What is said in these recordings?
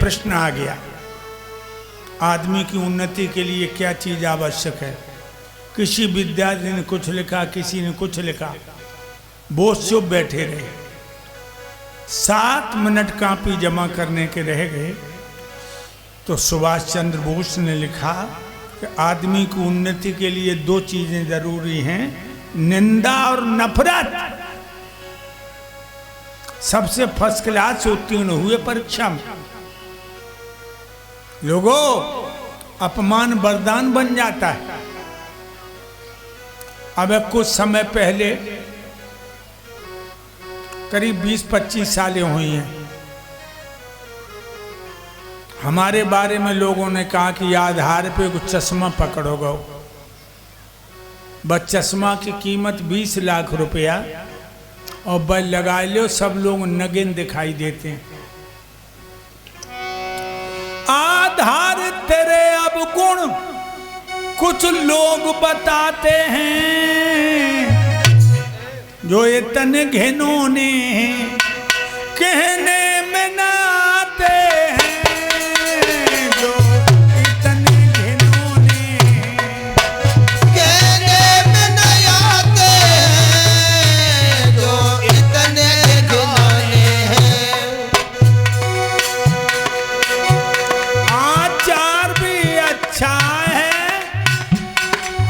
प्रश्न आ गया, आदमी की उन्नति के लिए क्या चीज आवश्यक है। किसी विद्यार्थी ने कुछ लिखा, किसी ने कुछ लिखा, वो चुप बैठे रहे। 7 मिनट कॉपी जमा करने के रह गए तो सुभाष चंद्र बोस ने लिखा कि आदमी की उन्नति के लिए 2 चीजें जरूरी हैं, निंदा और नफरत। सबसे फर्स्ट क्लास उत्तीर्ण हुए परीक्षा में। लोगों, अपमान वरदान बन जाता है। अब कुछ समय पहले, करीब 20-25 सालें हुई हैं, हमारे बारे में लोगों ने कहा कि आधार पे कुछ चश्मा पकड़ोगे, बस चश्मा की कीमत 20 लाख रुपया और बस लगा लो, सब लोग नगीन दिखाई देते हैं। आधार तेरे अब गुण कुछ लोग बताते हैं, जो इतने घिनौने कहने में ना आते हैं, जो इतने घिनौने कहने में ना आते हैं, जो इतने घिनौने हैं। आचार भी अच्छा है,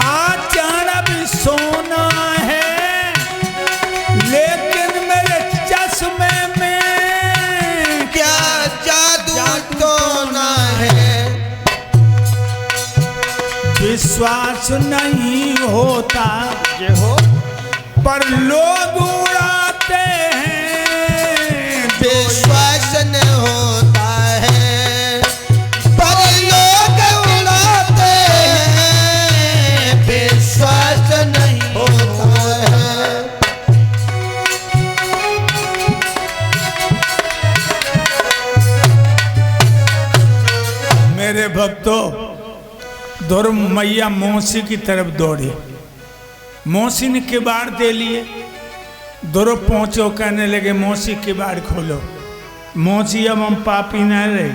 आचार भी सोना है, लेकिन मेरे चश्मे में क्या जादू तो ना है। विश्वास नहीं होता ये हो पर लोग उड़ाते हैं, विश्वास न होता है पर लोग उड़ाते हैं, विश्वास नहीं होता है। मेरे भक्तों, ध्रुव मैया मौसी की तरफ दौड़ी। मौसी ने किवाड़ दे लिए। ध्रुव पहुंचो, कहने लगे मौसी किवाड़ खोलो। मौसी, अब हम पापी न रहे,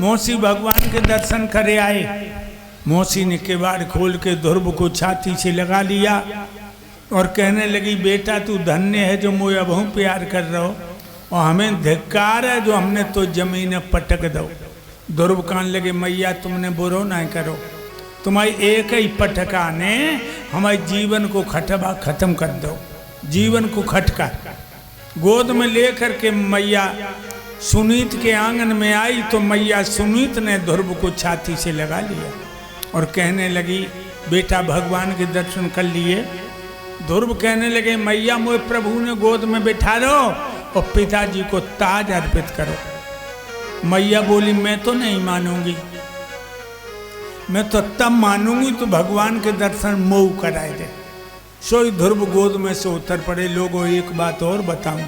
मौसी भगवान के दर्शन करे आए। मौसी ने किवाड़ खोल के ध्रुव को छाती से लगा लिया और कहने लगी, बेटा तू धन्य है जो मुझे अब प्यार कर रहा हो, और हमें धिक्कार है जो हमने तो जमीन पटक दो। ध्रुव कहने लगे, मैया तुमने बुरो ना करो, तुम्हारी एक ही पटका ने हमारे जीवन को खटबा खत्म कर दो। जीवन को खटका गोद में लेकर के मैया सुनीत के आंगन में आई तो मैया सुनीत ने ध्रुव को छाती से लगा लिया और कहने लगी, बेटा भगवान के दर्शन कर लिए। ध्रुव कहने लगे, मैया मुझे प्रभु ने गोद में बिठा लो और पिताजी को ताज अर्पित करो। मैया बोली, मैं तो नहीं मानूंगी, मैं तो तब मानूंगी तो भगवान के दर्शन मोह कराए दे। सोई ध्रुव गोद में से उतर पड़े। लोगों, एक बात और बताऊं,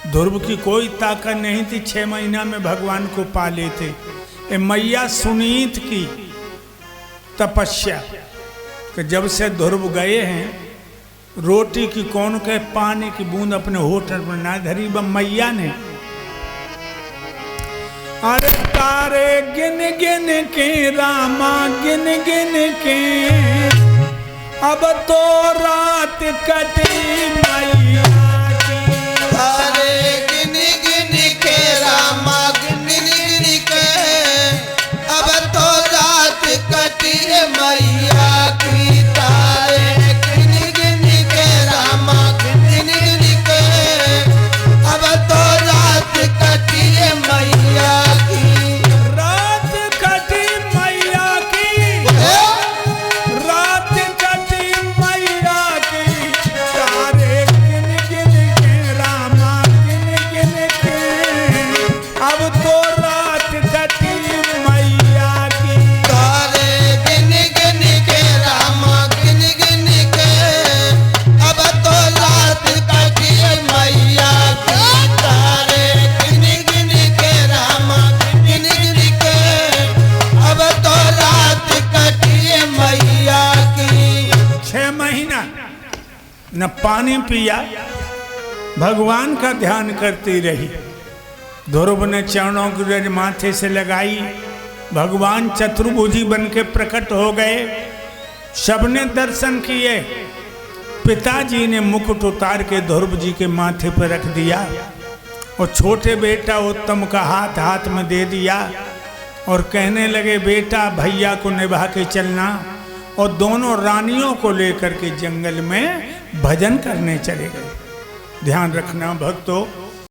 ध्रुव की कोई ताकत नहीं थी, 6 महीना में भगवान को पा लेते। मैया सुनीत की तपस्या कि जब से ध्रुव गए हैं, रोटी की कौन कहे, पानी की बूंद अपने होठर पर ना धरी, व मैया ने। अरे तारे गिन गिन के रामा गिन गिन के, अब तो रात कटी मैया की। तारे गिन गिन के रामा गिन गिन के, अब तो रात कटी मैया की। तारे गिन गिन के रामा गिन गिन के, अब तो रात कटी मैया की। रात कटी मैया की, रात कटी मैया की। तारे गिन गिन के रामा गिन गिन के, अब तो रात कटी मैया की। तारे गिन गिन के रामा गिन गिन के, अब तो रात कटी मैया की। तारे गिन गिन के रामा गिन गिन के, अब तो रात कटी मैया की। 6 महीना न पानी पिया, भगवान का ध्यान करती रही। ध्रुव ने चरणों की रज माथे से लगाई, भगवान चतुर्भुजी बन के प्रकट हो गए, सबने दर्शन किए। पिताजी ने मुकुट उतार के ध्रुव जी के माथे पर रख दिया और छोटे बेटा उत्तम का हाथ हाथ में दे दिया और कहने लगे बेटा भैया को निभा के चलना, और दोनों रानियों को लेकर के जंगल में भजन करने चले गए। ध्यान रखना भक्तों,